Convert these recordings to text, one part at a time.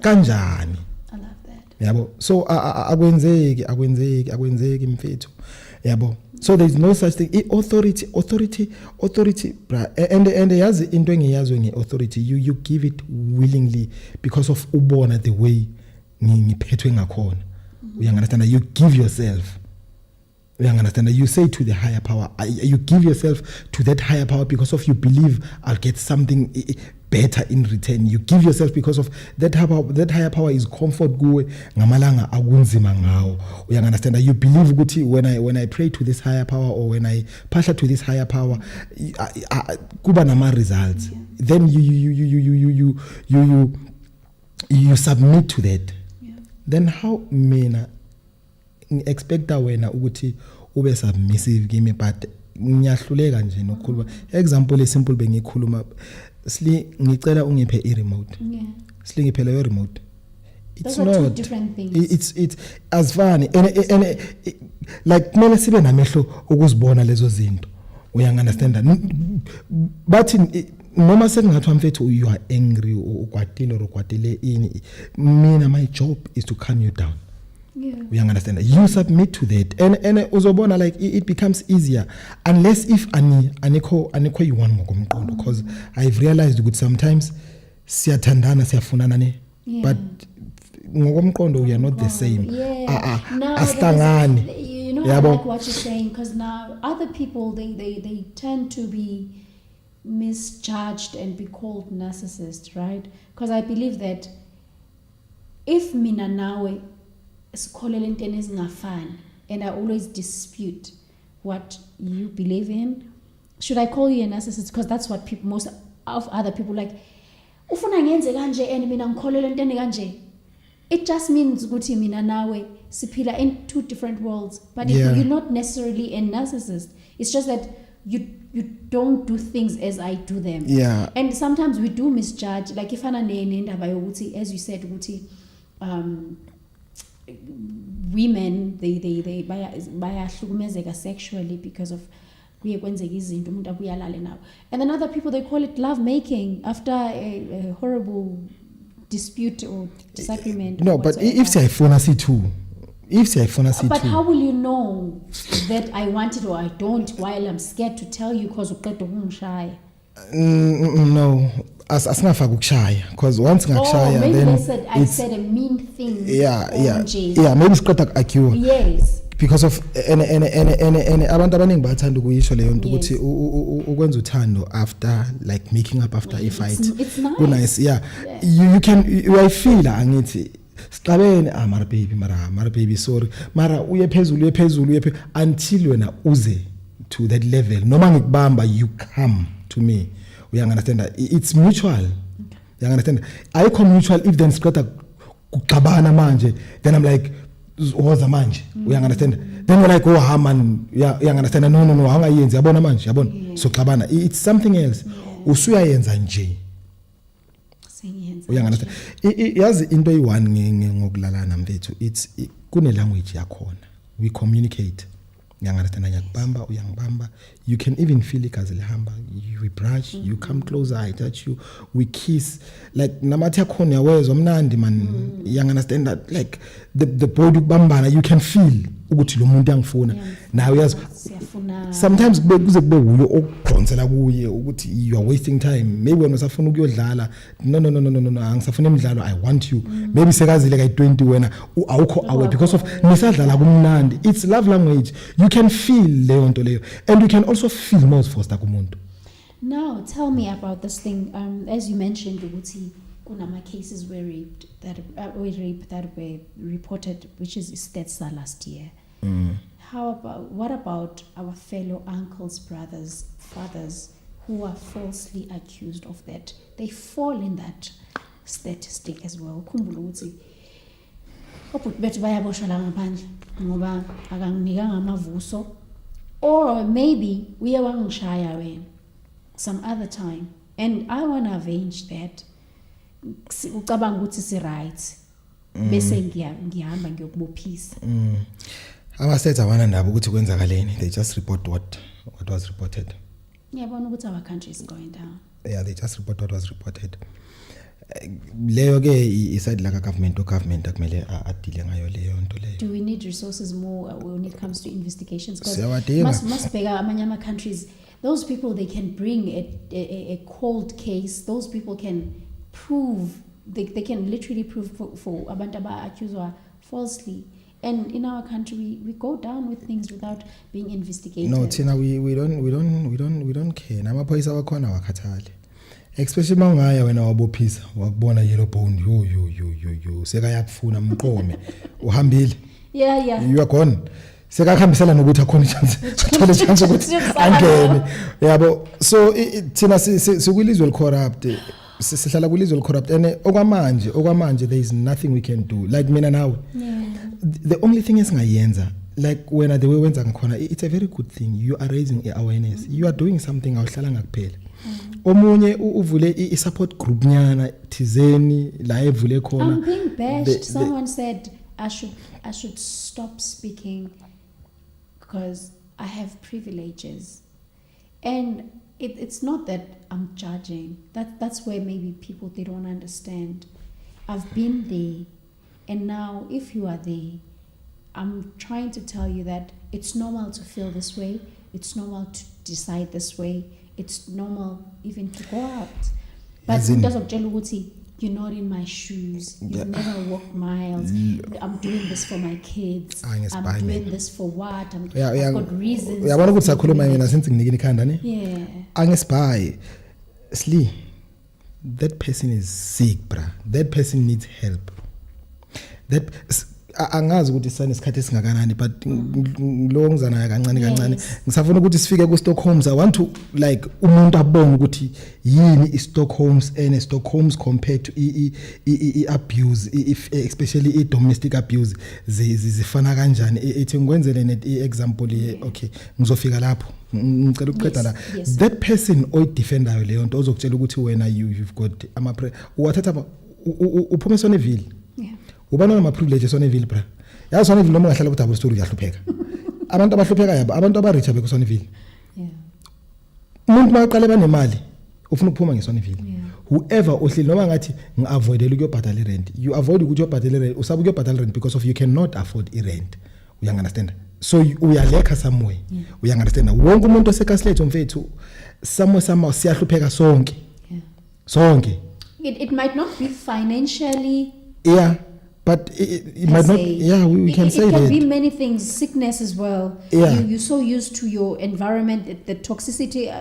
kanjani. I love that. Yabo, so akwenzeki mfethu, yabo. So there is no such thing. Authority, bra. And yazi into engiyazi nge-authority, you give it willingly because of ubona the way ngiphethwe ngakhona. You understand? You give yourself. You understand? You say to the higher power, you give yourself to that higher power because of you believe I'll get something better in return. You give yourself because of that higher power is comfort kuwe ngamalanga akunzima ngawo. You understand? You believe ukuthi when I pray to this higher power or when I pasha to this higher power kuba nama results. Then you submit to that. Then how mina expecta wena ukuthi ube submissive kimi, but ngiyahluleka nje nokukhuluma. Example esimple bengikhuluma, ngicela ungiphe i-remote. Sli ngiphe leyo remote. It's Those not are two different things. It's as funny and like kumele sibe namehlo ukuzibona lezo zinto. Uyangunderstand? But noma sengathi mfethu you are angry ukwatile ini, mina my job is to calm you down. You understand? You submit to that, and uzobona like it becomes easier unless if aniko you want ngokomqondo, because I've realized that sometimes siyathandana siyafunana ne, but ngokomqondo we are not the same. Asihlangani. You know, I like what you're saying, because now other people they tend to be misjudged and be called narcissists, right? Because I believe that if mina nawe sikholele entweni ezingafani and I always dispute what you believe in, should I call you a narcissist? Because that's what people, most of other people like, ufuna ngenze kanje and mina ngikholele entweni kanje. It just means ukuthi mina nawe siphila in two different worlds, but you're not necessarily a narcissist. It's just that you don't do things as I do them. Yeah. And sometimes we do misjudge, like ifana nendaba yokuthi, as you said, ukuthi women they bayahlukumezeka sexually because of kuye kwenzeka izinto umuntu abuyalale nawo, and then other people they call it love making after a horrible dispute or disagreement. No, but if siyayifuna si2, but how will you know that I want it or I don't while I'm scared to tell you because uqeda ukungishaya? No, asingafaka ukushaya, because once ngakshaya then I said a mean thing. Yeah, maybe siqeda ku-argue. Yes. Because of abantu abaningi bathanda ukuyisho leyo nto ukuthi ukwenza uthando after like making up after a fight. It's nice. Nice. Yeah. You can I feel angithi siqabene mara baby sorry mara uye phezulu until wena uze to that level noma ngikubamba you come to me. We understand that it's mutual. You understand? I come mutual if then siqeda kuxabana manje, then I'm like woza manje. We understand? Then we're like, oh man, yeah, you understand? No, hangayenzi yabona manje, yabona. So xabana, it's something else. Usuyayenza nje. We understand? Yazi into eyi-one ngokulalana mfethu, it's kune language yakhona. We communicate. Ngiyangibamba uyangibamba, you can even feel igazi lihamba, we brush, you come closer, I touch you, we kiss, like namathi yakhona yawezwa mnandi man. You understand that like the body ukubambana, you can feel ukuthi lo muntu angifuna. Now yazi sometimes kuze kube uyo okudonsela kuye ukuthi you are wasting time, maybe wena usafuna ukuyodlala, no angisafuna imidlalo, I want you, maybe sekazile ka20 wena awukho awe because of nisadlala kumnandi. It's love language. You can feel leyo nto leyo, and you can also feel most foster kumuntu. Now tell me about this thing, as you mentioned ukuthi kunama cases where rape that were reported, which is Stetsa last year. What about our fellow uncles, brothers, fathers who are falsely accused of that? They fall in that statistic as well. Khumbula ukuthi obhuti bethu bayaboshwa la ngaphandle ngoba akanginikanga amavuso, or maybe uye wangishaya wena some other time and I want to avenge that. Ucabanga ukuthi si right bese ngiyahamba ngiyokubophisa. Abasethu abana ndaba ukuthi kwenzakaleni, they just report what was reported. Ngiyabona ukuthi our country is going down. Yeah, they just report what was reported. leyo ke iside la government akumele adile ngayo leyo nto leyo. Do we need resources more when it comes to investigations? Siyawadinga. Must bega amanye countries, those people, they can bring a cold case. Those people can prove, they can literally prove for abantu accused falsely. And in our country, we go down with things without being investigated. No, Tina, we don't care. Namaphoyisa wakhona wakhathali. Especially mangaya wena wabophisa wakubona yellow bone yo sekayakufuna mqome uhambile. Yeah. You are gone. Sekakhambisela nokuthi akhona chance. Uthole chance ukuthi angene. Yabo. So Tina sikwilizwe corrupt. Sihlala kulizwe corrupt and okwamanje there is nothing we can do. Like mina nawe. Yeah. The only thing esingayenza, like when the way wenza ngakhona, it's a very good thing. You are raising awareness. You are doing something awuhlala ngakuphela. Omunye uvule i-support group nyana thizeni la evule khona. I'm being bashed. Someone said I should stop speaking because I have privileges. And it's not that I'm judging. That's where maybe people, they don't understand. I've been there. And now, if you are there, I'm trying to tell you that it's normal to feel this way. It's normal to decide this way. It's normal even to go out. But because of Jeluguti, you're not in my shoes. You've never walked miles. I'm doing this for my kids. I'm doing this for what? I've got reasons. Yeah, Angespai. Slee, that person is sick, bruh. That person needs help. That angazi ukuthi isana isikhathi singakanani but lo ngizana kancane ngisafuna ukuthi sifike ku Stockholm. I want to like umuntu abone ukuthi yini i Stockholms and Stockholms compared to I abuse, especially I domestic abuse zifana kanjani. Ethi ngikwenzele net example okay ngizofika lapho ngicela ukuqeda la. That person oy defendayo leyo nto ozokutshela ukuthi wena you've got wathatha uphume Sonneville. Ubana nama privilege Sonneville bra. Ya Sonneville noma ngahlala ku double story uyahlupheka. Abantu abahlupheka yabo, abantu abarich abekho Sonneville. Yeah. Umuntu maqale banemali ufuna ukuphuma ngeSonneville. Whoever ohleli noma ngathi ngiavoidela ukuyobhadala irent. You avoid ukuthi uyobhadala irent, usabe ukuyobhadala rent because of you cannot afford irent. You understand? So uyaleka somewhere. You understand? Wonke umuntu osekasiletho mfethu somewhere siyahlupheka sonke. Yeah. Sonke. It might not be financially. Yeah. But it might not. Yeah, we can say that. It can be many things. Sickness as well. Yeah. You're so used to your environment, the toxicity.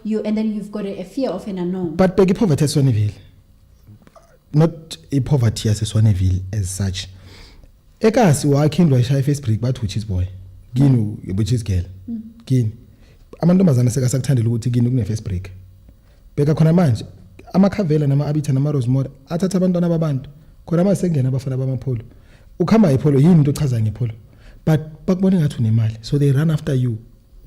You and then you've got a fear of an unknown. But the poverty at Sonneville, not a poverty as a Sonneville as such. Ekas working like shy face break, but which is boy, ginu which is girl, gin. Amandomazana sekasakuthandela ukuthi gini kune face break. Beka khona manje amakhavela nama abitha nama rosemore athatha abantwana babantu. Khona masengena abafana bamapholo ukhamba ipholo yini into ochaza ngepholo but bakubona ngathi unemali so they run after you.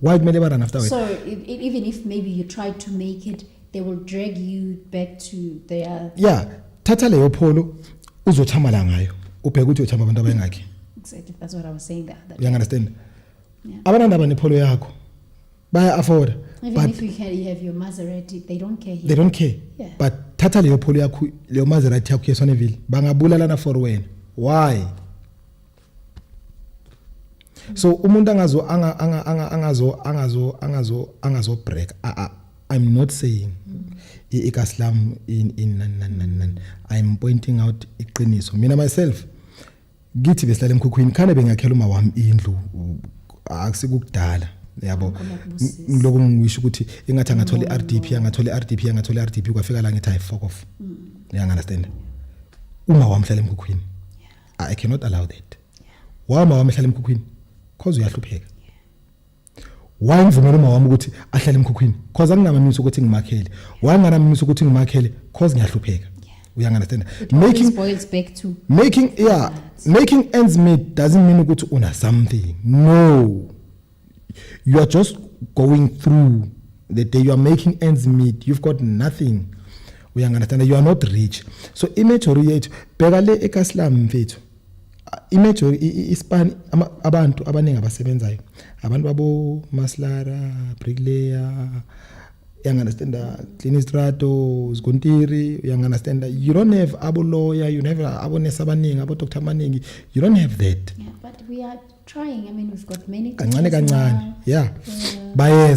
Why kumele ba run after you? So even if maybe you try to make it, they will drag you back to their. Yeah, thatha leyo pholo uzothamala ngayo ubheka ukuthi uthamba abantu abayengakhi. Exactly, that's what I was saying that. You understand? Yeah. Abantu abanepholo yakho baya afford. Even if you have your Maserati, they don't care here. They don't care. Yeah. But thatha leyo pholo yakho leyo Maserati yakho yeSonneville bangabulalana for wena. Why? So umuntu angazo break. I'm not saying ikaslam in I'm pointing out iqiniso. Mina myself ngithi besilale emkhukhwini khane bengakhela uma wami indlu akusikudala. Yabo ngiloko ngisho ukuthi engathi angathola iRDP kwafika la ngithi I fuck off. You understand? Uma wamhlala emkhukhwini I cannot allow that. Wama wamhlala emkhukhwini cause uyahlupheka. Why ngivumela uma wami ukuthi ahlale emkhukhwini cause anginamamisa ukuthi ngimakhele. Why nginamamisa ukuthi ngimakhele cause ngiyahlupheka. You understand? Boils back to making ends meet doesn't mean ukuthi una something. No. You are just going through the day. You are making ends meet. You've got nothing. We understand. You are not rich. So immaturity. Pegale ekaslam mfethu. Immaturity ispan abantu abaningi abasebenzayo. Abantu babo maslara, bricklayer, understand clean istrato zikontiri understand you don't have abo lawyer, you never abo nurse abaningi, abo doctor abaningi, you don't have that. Yeah, but we are trying. I mean, we've got many Kancane teachers kancane now. yeah bayeza